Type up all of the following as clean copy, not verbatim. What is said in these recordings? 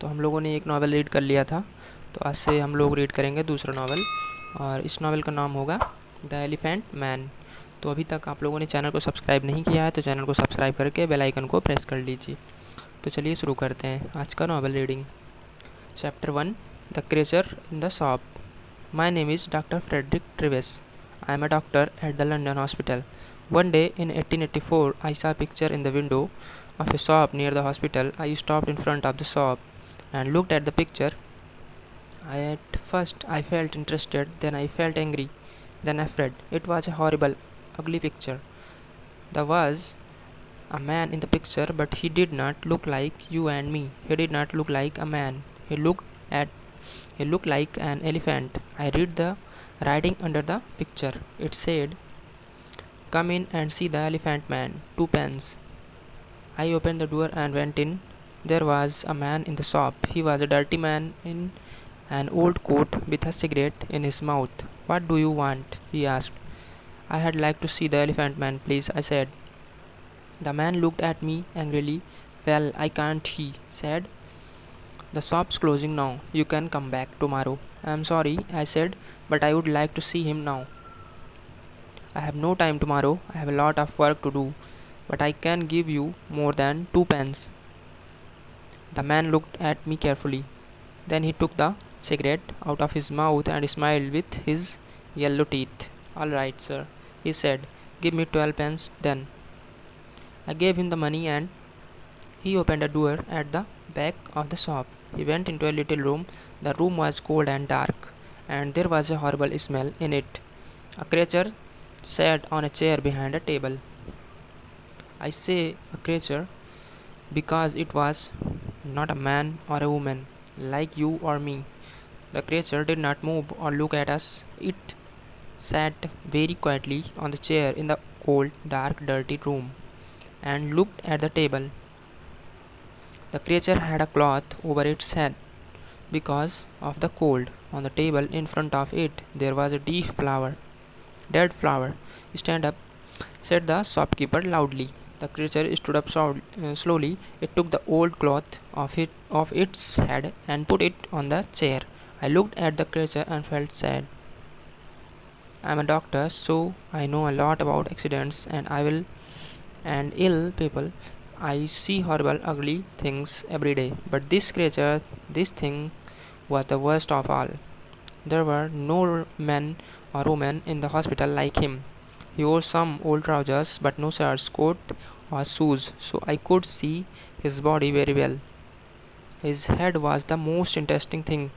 तो हम लोगों ने एक नावल रीड कर लिया था, तो आज से हम लोग रीड करेंगे दूसरा नावल, और इस नावल का नाम होगा द एलिफेंट मैन। तो अभी तक आप लोगों ने चैनल को सब्सक्राइब नहीं किया है तो चैनल को सब्सक्राइब करके बेल आइकन को प्रेस कर लीजिए। तो चलिए शुरू करते हैं आज का novel reading. Chapter 1, the creature in the shop. My name is doctor Frederick Travis. I am a doctor at the London hospital. One day in 1884, I saw a picture in the window of a shop near the hospital. I stopped in front of the shop and looked at the picture. At first, I felt interested, then I felt angry, then afraid. It was a horrible, ugly picture. There was a man in the picture, but he did not look like you and me. He did not look like a man. At He looked like an elephant. I read the writing under the picture. It said, "Come in and see the elephant man. 2 pence." I opened the door and went in. There was a man in the shop. He was a dirty man in an old coat with a cigarette in his mouth. "What do you want?" he asked. "I had like to see the elephant man, please," I said. The man looked at me angrily. "Well, I can't," he said. "The shop's closing now. You can come back tomorrow." "I'm sorry," I said, "but I would like to see him now. I have no time tomorrow. I have a lot of work to do, but I can give you more than 2 pence." The man looked at me carefully. Then he took the cigarette out of his mouth and smiled with his yellow teeth. "All right, sir," he said. "Give me 12 pence then." I gave him the money and he opened a door at the back of the shop. He went into a little room. The room was cold and dark, and there was a horrible smell in it. A creature sat on a chair behind a table. I say a creature because it was not a man or a woman like you or me. The creature did not move or look at us. It sat very quietly on the chair in the cold, dark, dirty room and looked at the table. The creature had a cloth over its head because of the cold. On the table in front of it there was a dead flower. "Stand up," said the shopkeeper loudly. The creature stood up slowly. It took the old cloth off its head and put it on the chair. I looked at the creature and felt sad. "I am a doctor, so I know a lot about accidents and ill people. I see horrible, ugly things every day. But this thing was the worst of all. There were no men or women in the hospital like him. He wore some old trousers, but no shirts, coat, or shoes, so I could see his body very well. His head was the most interesting thing.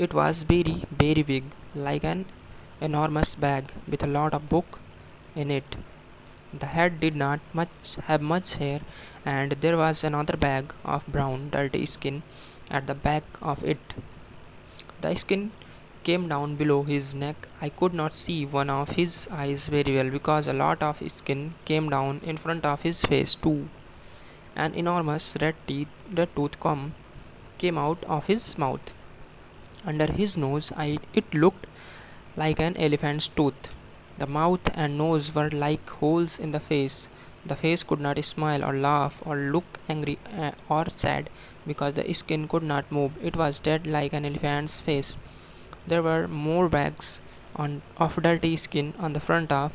It was very, very big, like an enormous bag with a lot of books in it. The head did not have much hair, and there was another bag of brown, dirty skin at the back of it. The skin came down below his neck. I could not see one of his eyes very well because a lot of skin came down in front of his face too. An enormous red tooth came out of his mouth. Under his nose, it looked like an elephant's tooth. The mouth and nose were like holes in the face. The face could not smile or laugh or look angry or sad because the skin could not move. It was dead like an elephant's face. There were more bags of dirty skin on the front of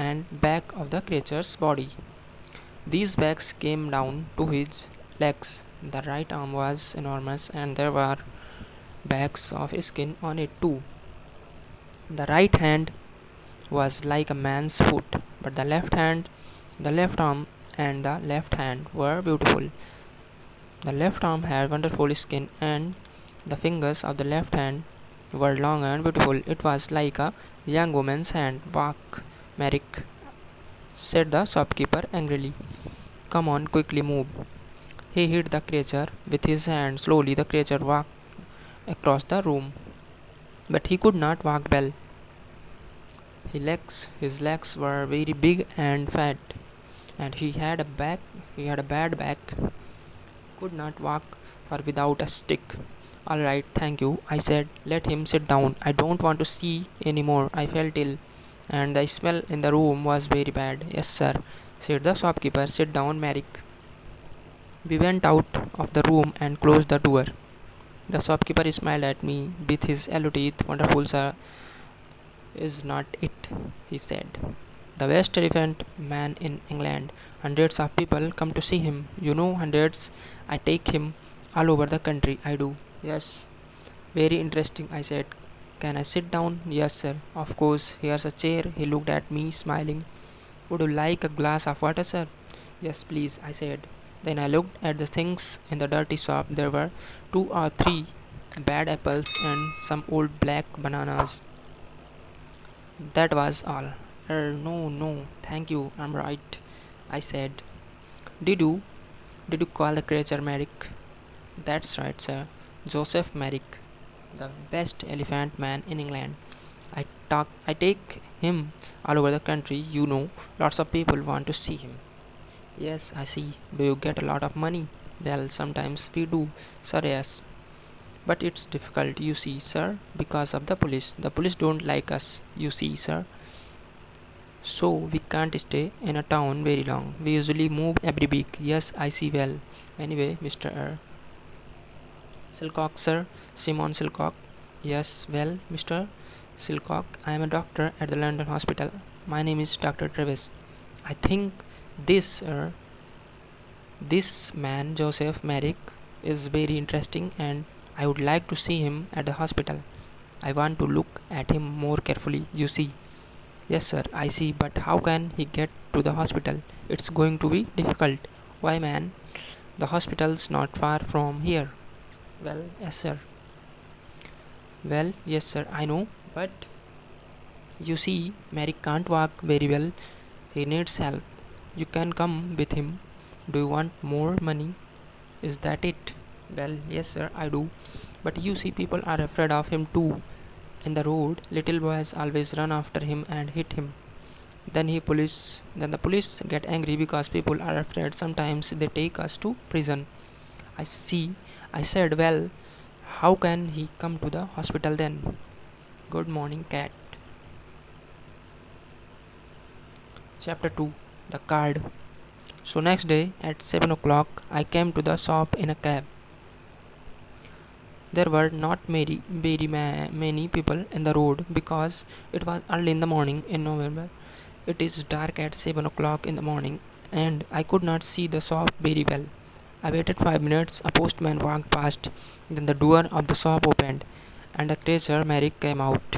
and back of the creature's body. These bags came down to his legs. The right arm was enormous and there were bags of skin on it too. The right hand was like a man's foot, but the left arm, and the left hand were beautiful. The left arm had wonderful skin, and the fingers of the left hand were long and beautiful. It was like a young woman's hand. "Walk, Merrick," said the shopkeeper angrily. "Come on, quickly move." He hit the creature with his hand. Slowly the creature walked across the room, but he could not walk well. His legs were very big and fat, and he had a bad back. Could not walk or without a stick. "All right, thank you," I said. "Let him sit down. I don't want to see any more." I felt ill, and the smell in the room was very bad. "Yes, sir," said the shopkeeper. "Sit down, Merrick." We went out of the room and closed the door. The shopkeeper smiled at me with his yellow teeth. Wonderful, sir, is not it, he said. The best elephant man in England. Hundreds of people come to see him. You know, hundreds. I take him all over the country. I do. Yes. Very interesting, I said. Can I sit down? Yes, sir. Of course. Here's a chair. He looked at me, smiling. Would you like a glass of water, sir? Yes, please, I said. Then I looked at the things in the dirty shop. There were 2 or 3 bad apples and some old black bananas. That was all. No, no, thank you, I'm right, I said. Did you did you call the creature Merrick? That's right, sir. Joseph Merrick, the best elephant man in England. I take him all over the country, you know. Lots of people want to see him. Yes, I see. Do you get a lot of money? Well, sometimes we do, sir, yes. But it's difficult, you see, sir, because of the police. The police don't like us, you see, sir. So we can't stay in a town very long. We usually move every week. Yes, I see well. Anyway, Mr. Silcock, sir. Simon Silcock. Yes, well, Mr. Silcock, I am a doctor at the London hospital. My name is Dr. Travis. I think this, this man, Joseph Merrick, is very interesting and I would like to see him at the hospital. I want to look at him more carefully, you see. Yes, sir, I see, but how can he get to the hospital? It's going to be difficult. Why, man? The hospital's not far from here. Well, yes, sir. Well, yes, sir, I know, but you see, Mary can't walk very well. He needs help. You can come with him. Do you want more money? Is that it? Well, yes, sir, I do. But you see, people are afraid of him too. In the road, little boys always run after him and hit him. Then the police get angry because people are afraid. Sometimes they take us to prison. I see. I said, well, how can he come to the hospital then? Good morning, cat. Chapter 2. The Card. So next day at 7 o'clock I came to the shop in a cab. There were not many people in the road because it was early in the morning in November. It is dark at 7 o'clock in the morning and I could not see the shop very well. I waited 5 minutes, a postman walked past, then the door of the shop opened and the creature Merrick came out.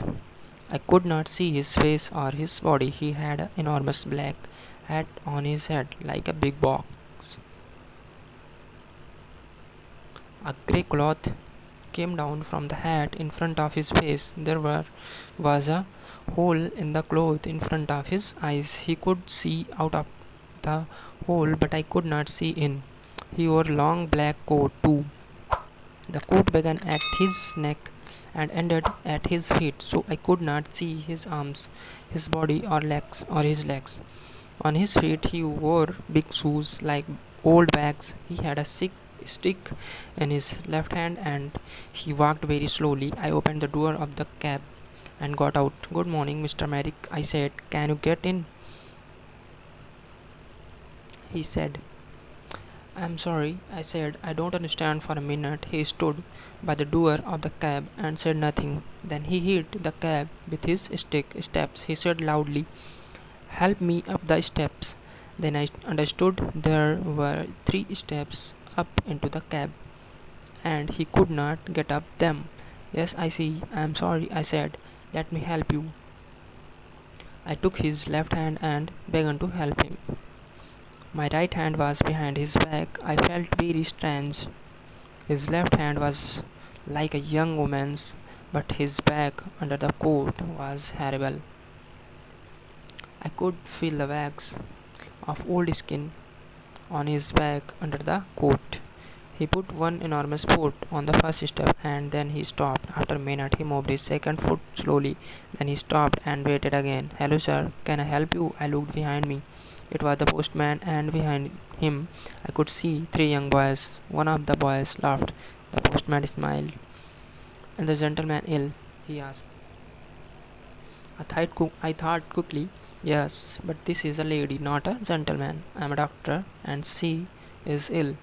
I could not see his face or his body. He had an enormous black hat on his head like a big box. A grey cloth came down from the hat in front of his face. Was a hole in the cloth in front of his eyes. He could see out of the hole, but I could not see in. He wore a long black coat too. The coat began at his neck and ended at his feet, so I could not see his arms, his body, or his legs. On his feet he wore big shoes like old bags. He had a stick in his left hand and he walked very slowly. I opened the door of the cab and got out. Good morning, Mr. Merrick, I said. Can you get in? He said. I'm sorry, I said. I don't understand. For a minute he stood by the door of the cab and said nothing. Then he hit the cab with his stick. Steps, he said loudly. Help me up the steps. Then I understood there were 3 steps up into the cab and he could not get up them. Yes, I see. I'm sorry, I said. Let me help you. I took his left hand and began to help him. My right hand was behind his back. I felt very strange. His left hand was like a young woman's, but his back under the coat was horrible. I could feel the wax of old skin on his back under the coat. He put one enormous foot on the first step and then he stopped. After a minute he moved his second foot slowly. Then he stopped and waited again. Hello, sir, can I help you? I looked behind me. It was the postman, and behind him I could see 3 young boys. One of the boys laughed. The postman smiled. Is the gentleman ill? He asked. I thought quickly. Yes, but this is a lady, not a gentleman. I am a doctor, and she is ill.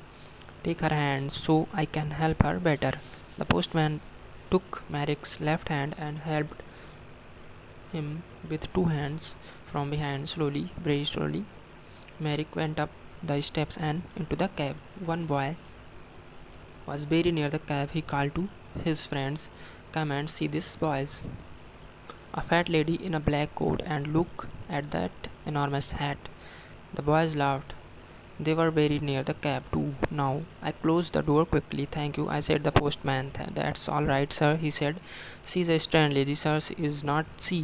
Take her hand so I can help her better. The postman took Merrick's left hand and helped him with two hands from behind slowly, very slowly. Merrick went up the steps and into the cab. One boy was very near the cab. He called to his friends, "Come and see these boys." A fat lady in a black coat, and look at that enormous hat. The boys laughed. They were very near the cab too. Now I closed the door quickly. "Thank you," I said. The postman. "That's all right, sir," he said. "She's a strange lady, sir. Is not she?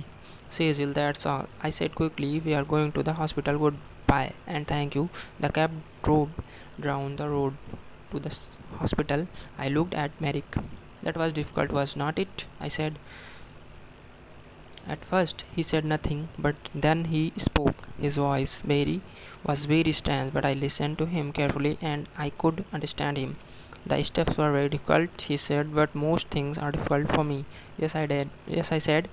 Cecil, that's all," I said quickly. "We are going to the hospital. Goodbye and thank you." The cab drove down the road to the hospital. I looked at Merrick. "That was difficult, was not it?" I said. At first he said nothing, but then he spoke. His voice was very strange, but I listened to him carefully and I could understand him. "The steps were very difficult," he said, "but most things are difficult for me." "Yes, I did." "Yes," I said.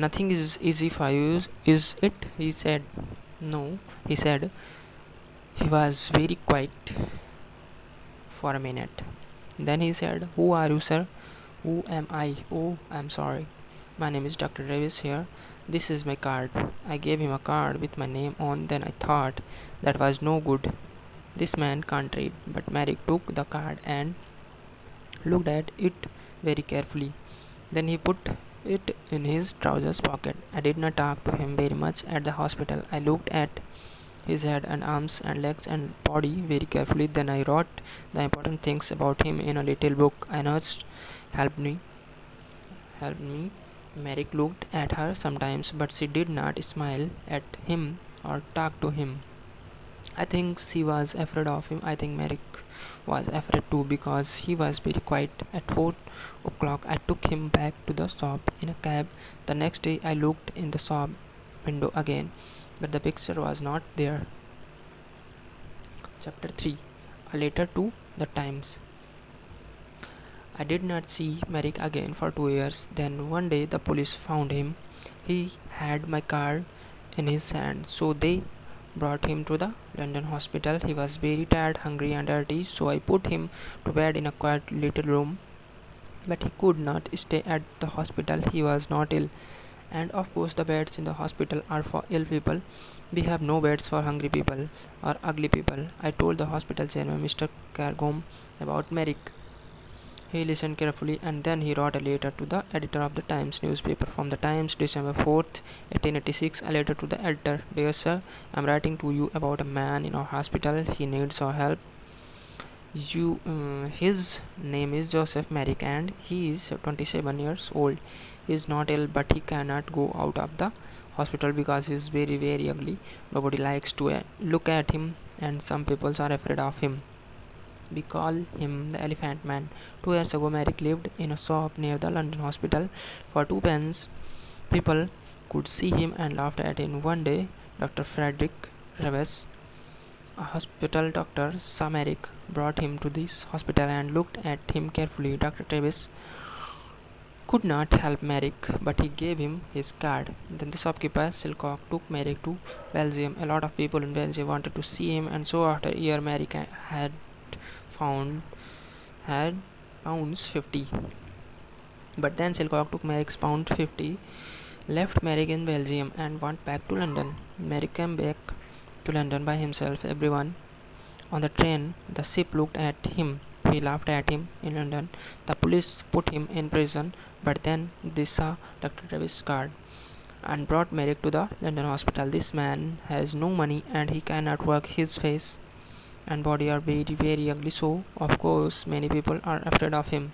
"Nothing is easy for you, is it?" he said. "No," he said. He was very quiet for a minute. Then he said, "Who are you, sir?" "Who am I? Oh, I'm sorry. My name is Dr. Davis here. This is my card." I gave him a card with my name on. Then I thought that was no good. This man can't read. But Merrick took the card and looked at it very carefully. Then he put it in his trousers pocket. I did not talk to him very much at the hospital. I looked at his head and arms and legs and body very carefully. Then I wrote the important things about him in a little book. I nurse helped me. Helped me. Merrick looked at her sometimes, but she did not smile at him or talk to him. I think she was afraid of him. I think Merrick was afraid too, because he was very quiet. At 4 o'clock I took him back to the shop in a cab. The next day I looked in the shop window again, but the picture was not there. Chapter 3. A letter to the Times. I did not see Merrick again for 2 years. Then one day the police found him. He had my card in his hand, so they brought him to the London hospital. He was very tired, hungry and dirty, so I put him to bed in a quiet little room. But he could not stay at the hospital. He was not ill. And of course the beds in the hospital are for ill people. We have no beds for hungry people or ugly people. I told the hospital chairman, Mr. Cargom, about Merrick. He listened carefully and then he wrote a letter to the editor of the Times newspaper. From the Times, December 4th, 1886. A letter to the editor. "Dear sir, I am writing to you about a man in our hospital. He needs our help. His name is Joseph Merrick and he is 27 years old. He is not ill, but he cannot go out of the hospital because he is very, very ugly. Nobody likes to look at him and some people are afraid of him. We call him the Elephant Man. 2 years ago, Merrick lived in a shop near the London hospital. For 2 pence, people could see him and laughed at him. One day, Dr. Frederick Reves, a hospital doctor, saw Merrick, brought him to this hospital and looked at him carefully. Dr. Travis could not help Merrick, but he gave him his card. Then the shopkeeper, Silcock, took Merrick to Belgium. A lot of people in Belgium wanted to see him, and so after a year, Merrick found had pounds 50. But then Silcock took Merrick's pound 50, left Merrick in Belgium and went back to London. Merrick came back to London by himself. Everyone on the train, the ship looked at him. We laughed at him in London. The police put him in prison, but then they saw Dr. Travis' card and brought Merrick to the London hospital. This man has no money and he cannot work. His face and body are very, very ugly, so of course many people are afraid of him.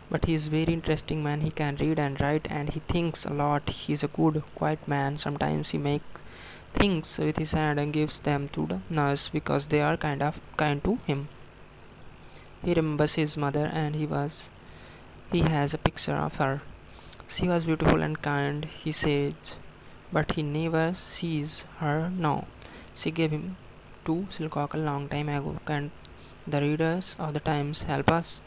But he is very interesting man. He can read and write and he thinks a lot. He is a good, quiet man. Sometimes he makes things with his hand and gives them to the nurse because they are kind to him. He remembers his mother and he has a picture of her. She was beautiful and kind, he says, but he never sees her now. She gave him to Silcock a long time ago. Can the readers of the Times help us?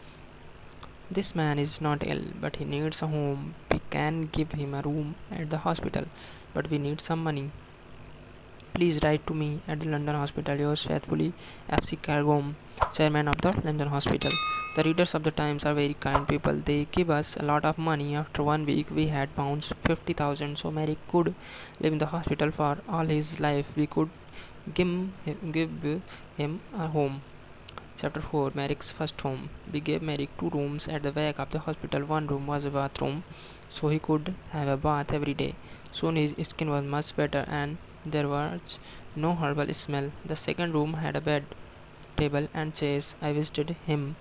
This man is not ill, but he needs a home. We can give him a room at the hospital, but we need some money. Please write to me at the London Hospital. Yours faithfully, F.C. Cargom, Chairman of the London Hospital. The readers of the Times are very kind people. They give us a lot of money. After 1 week, we had pounds 50,000, so Merrick could live in the hospital for all his life. We could give him a home. Chapter 4. Merrick's first home. We gave Merrick 2 rooms at the back of the hospital. One room was a bathroom, so he could have a bath every day. Soon his skin was much better and there was no horrible smell. The second room had a bed, table, and chairs. I visited him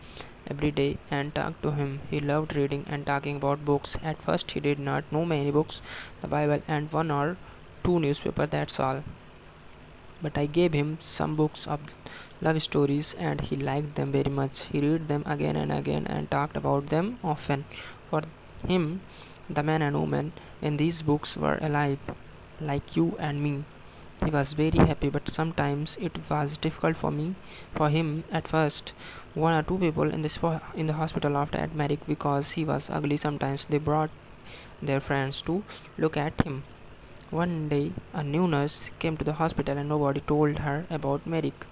every day and talked to him. He loved reading and talking about books. At first, he did not know many books, the Bible, and 1 or 2 newspapers, that's all. But I gave him some books of love stories and he liked them very much. He read them again and again and talked about them often. For him, the man and woman in these books were alive, like you and me. He was very happy, but sometimes it was difficult for him at first. 1 or 2 people in the hospital laughed at Merrick because he was ugly. Sometimes they brought their friends to look at him. One day, a new nurse came to the hospital and nobody told her about Merrick.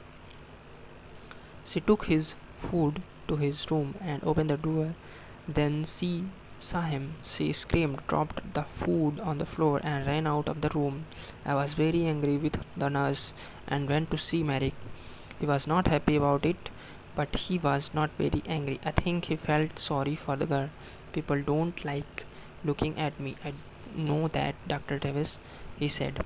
She took his food to his room and opened the door. Then she saw him. She screamed, dropped the food on the floor, and ran out of the room. I was very angry with the nurse and went to see Merrick. He was not happy about it, but he was not very angry. I think he felt sorry for the girl. People don't like looking at me. I know that, Dr. Davis, he said.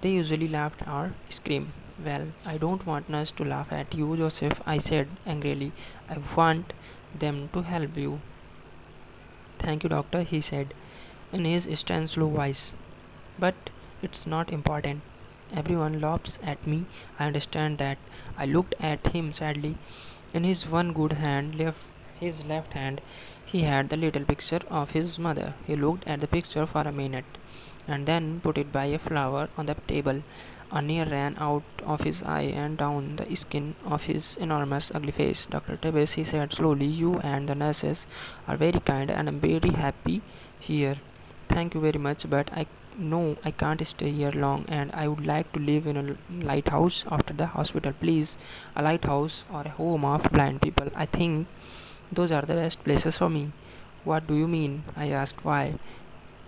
They usually laughed or screamed. Well, I don't want nurse to laugh at you, Joseph, I said angrily. I want them to help you. Thank you, doctor, he said in his strange slow voice. But it's not important. Everyone laughs at me. I understand that. I looked at him sadly. In his one good hand, his left hand, he had the little picture of his mother. He looked at the picture for a minute and then put it by a flower on the table. A tear ran out of his eye and down the skin of his enormous ugly face. Dr. Davis, he said slowly, you and the nurses are very kind and I'm very happy here. Thank you very much, but I know I can't stay here long and I would like to live in a lighthouse after the hospital, please. A lighthouse or a home of blind people. I think those are the best places for me. What do you mean? I asked. Why?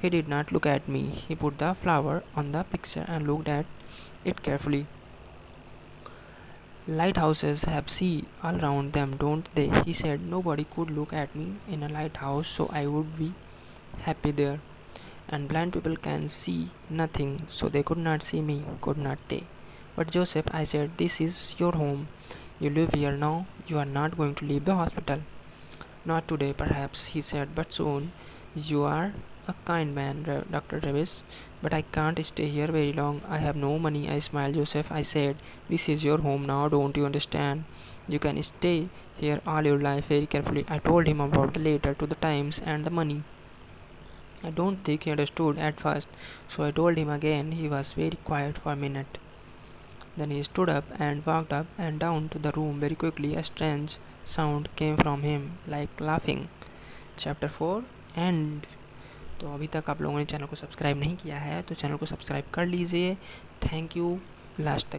He did not look at me. He put the flower on the picture and looked at it carefully. Lighthouses have sea all around them, don't they? He said. Nobody could look at me in a lighthouse, so I would be happy there. And blind people can see nothing, so they could not see me, could not they? But Joseph, I said, this is your home. You live here now. You are not going to leave the hospital. Not today, perhaps, he said, but soon. You are a kind man, Dr. Davis, but I can't stay here very long. I have no money. I smiled. Joseph, I said, this is your home now, don't you understand? You can stay here all your life. Very carefully, I told him about the letter to the Times and the money. I don't think he understood at first, so I told him again. He was very quiet for a minute. Then he stood up and walked up and down to the room very quickly. A strange sound came from him, like laughing. Chapter 4 End. तो अभी तक आप लोगों ने channel को subscribe नहीं किया है तो चैनल को सब्सक्राइब कर लीजिए. थैंक यू लास्ट तक